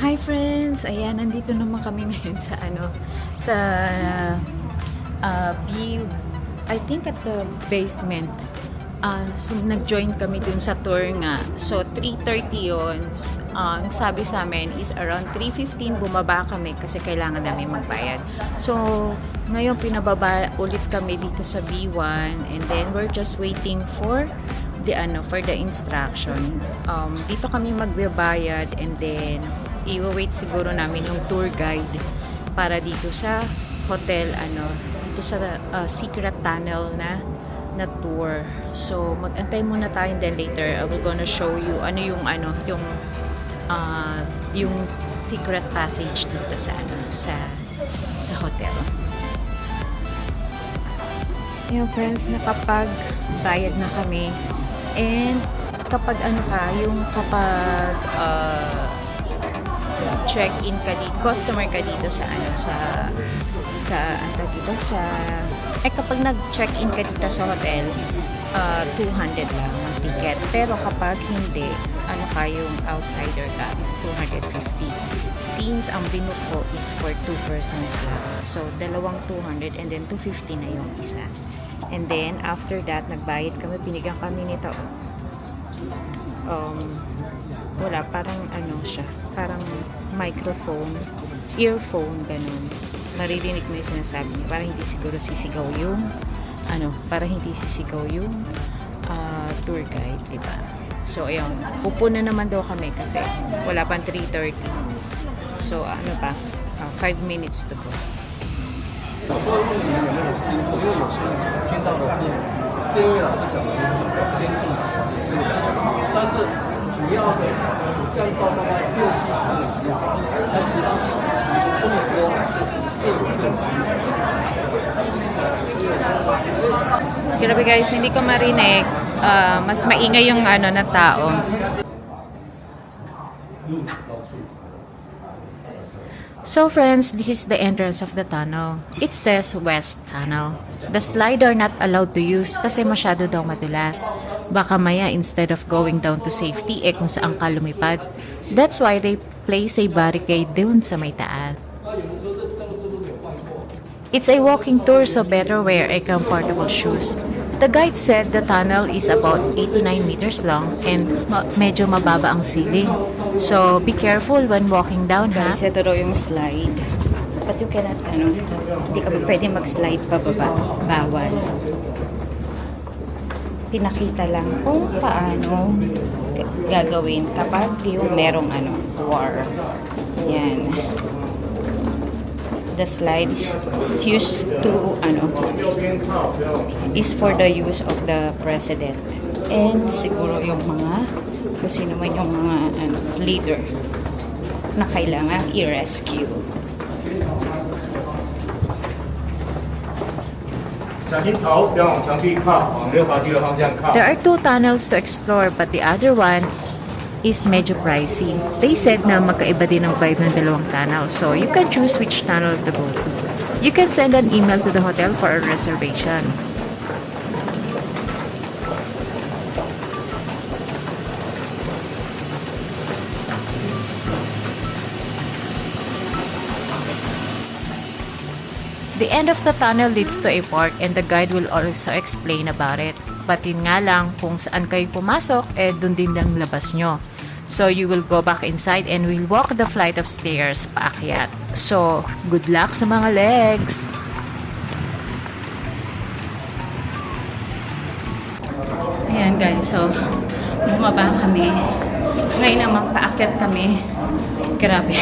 Hi friends! Ayan, nandito naman kami ngayon sa sa view, I think at the basement. So nag-join kami dun sa tour nga. So 3:30 yon. Ang sabi sa amin is around 3:15 bumaba kami kasi kailangan namin magbayad. So ngayon pinababa ulit kami dito sa B1 and then we're just waiting for the instruction. Dito kami magbabayad and then i-wait siguro namin yung tour guide para dito sa hotel dito sa secret tunnel na tour. So mag-antay muna tayo and then later I will gonna show you yung secret passage dito sa hotel. Yung friends, nakapag-bayad na kami and kapag kapag check-in ka dito, customer ka dito kapag nag-check-in ka dito sa hotel, 200 lang ang ticket. Pero kapag hindi, yung outsider ka, is 250. Since ang binook ko is for 2 persons lang. So, dalawang 200 and then 250 na yung isa. And then, after that, nagbayad kami, binigyan kami nito. Wala, parang siya, parang microphone, earphone, ganun. Maririnig mo yung sinasabi niya, para hindi siguro sisigaw yung tour guide, diba? So, ayun, upo na naman daw kami kasi wala pang 3:30. So, 5 minutes to go. 因为有些人听到的是这位老师讲的监禁但是主要的降到大概60-70人左右，但其他这么多Grabe guys, hindi ko marinig. Mas maingay yung na tao. So friends, this is the entrance of the tunnel. It says West Tunnel. The slide are not allowed to use kasi masyado daw madulas. Baka maya instead of going down to safety, kung saan ka lumipad. That's why they place a barricade dun sa may taas. It's a walking tour, so better wear a comfortable shoes. The guide said the tunnel is about 89 meters long and medyo mababa ang ceiling. So, be careful when walking down, ha? Guys, ito daw yung slide. But you cannot, hindi ka pwede mag-slide pababa. Bawal. Pinakita lang kung paano gagawin kapag yung merong war. Yan. The slide is used to, is for the use of the president. And siguro yung kung sino man yung mga leader na kailangan i-rescue. There are 2 tunnels to explore but the other one is medyo pricey. They said na magkaiba din ang vibe ng dalawang tunnel, so you can choose which tunnel to go to. You can send an email to the hotel for a reservation. The end of the tunnel leads to a park and the guide will also explain about it. But yun nga lang, kung saan kayo pumasok, dun din lang labas nyo. So you will go back inside and will walk the flight of stairs paakyat. So, good luck sa mga legs! Ayan guys, so bumaba kami. Ngayon naman paakyat kami. Grabe.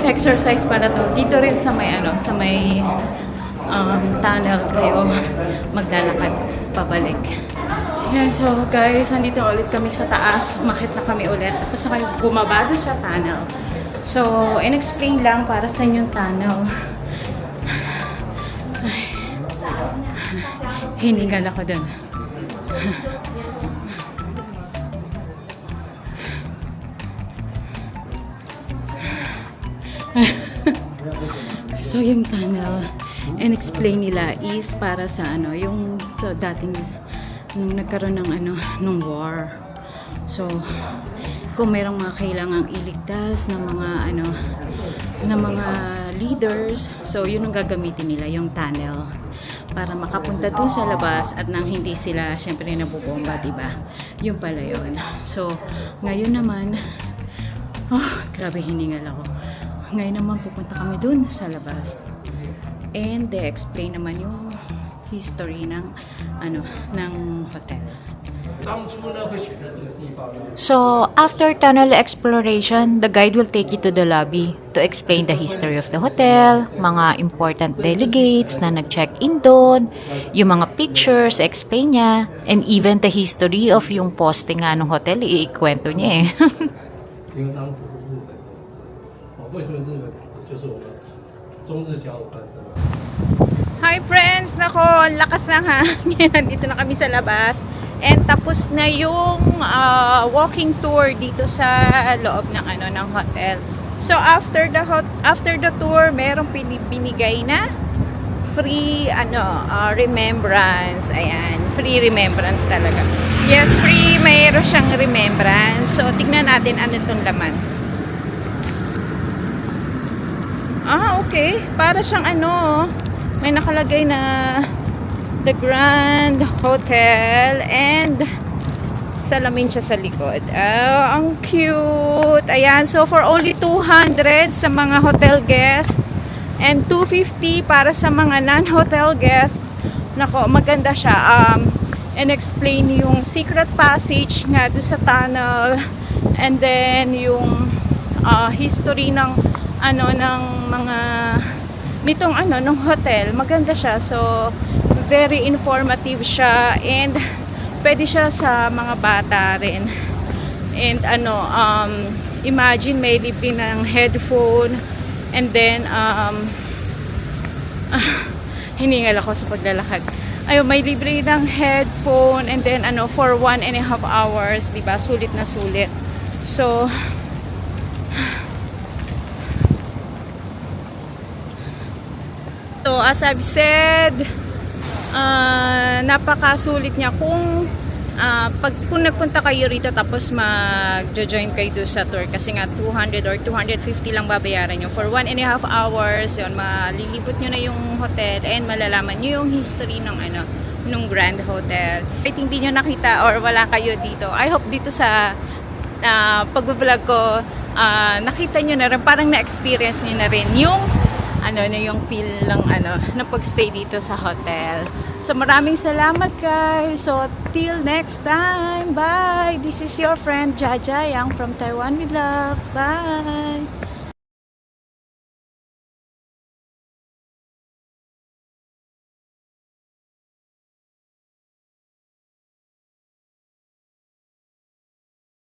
Exercise para to. Dito rin sa may tunnel kayo maglalakad pabalik. Yan, so guys, nandito ulit kami sa taas. Umakit na kami ulit. Tapos na kayo bumaba doon sa tunnel. So, in-explain lang para sa inyong tunnel. Ay, hiningal ako doon. So yung tunnel and explain nila is para sa yung dating nung nagkaroon ng nung war. So kung merong mga kailangang iligtas ng mga ng mga leaders. So yun ang gagamitin nila, yung tunnel, para makapunta dun sa labas at nang hindi sila syempre nabubomba, diba? Yun pala yun. So ngayon naman, grabe hiningal ako. Ngayon naman pupunta kami dun sa labas. And they explain naman yung history ng ng hotel. So, after tunnel exploration, the guide will take you to the lobby to explain the history of the hotel, mga important delegates na nag-check-in doon, yung mga pictures, explain niya, and even the history of yung posting nga ng hotel, iikwento niya eh. 因为当时是日本统治，为什么日本统治？就是我们中日甲午战争。 Hi friends! Nako, ang lakas ng hangin. Nandito na kami sa labas. And tapos na yung walking tour dito sa loob ng ng hotel. So after the tour, merong binigay na free remembrance. Ayan, free remembrance talaga. Yes, free, mayroon siyang remembrance. So tignan natin ano tong laman. Okay. Para siyang may nakalagay na The Grand Hotel and salamin siya sa likod. Ang cute. Ayan, so for only 200 sa mga hotel guests and 250 para sa mga non-hotel guests. Nako, maganda siya. And explain yung secret passage nga doon sa tunnel, and then yung history ng ng mga nitong ng hotel. Maganda siya. So very informative siya, and pwede siya sa mga bata rin. And imagine may libre ng headphone, and then hiningal ako sa paglalakad. Ayun, may libre ng headphone, and then for 1.5 hours, diba? Sulit na sulit. So as I've said, napakasulit niya kung nagpunta kayo rito tapos mag-join kayo doon sa tour, kasi nga 200 or 250 lang babayaran nyo for 1.5 hours. Yun, malilibot nyo na yung hotel and malalaman nyo yung history ng nung Grand Hotel. Kahit hindi nyo nakita or wala kayo dito, I hope dito sa pag-vlog ko, nakita nyo na rin, parang na-experience nyo na rin yung yung feel ng na pag-stay dito sa hotel. So maraming salamat guys. So till next time, bye. This is your friend Jaja Yang from Taiwan with Love. Bye.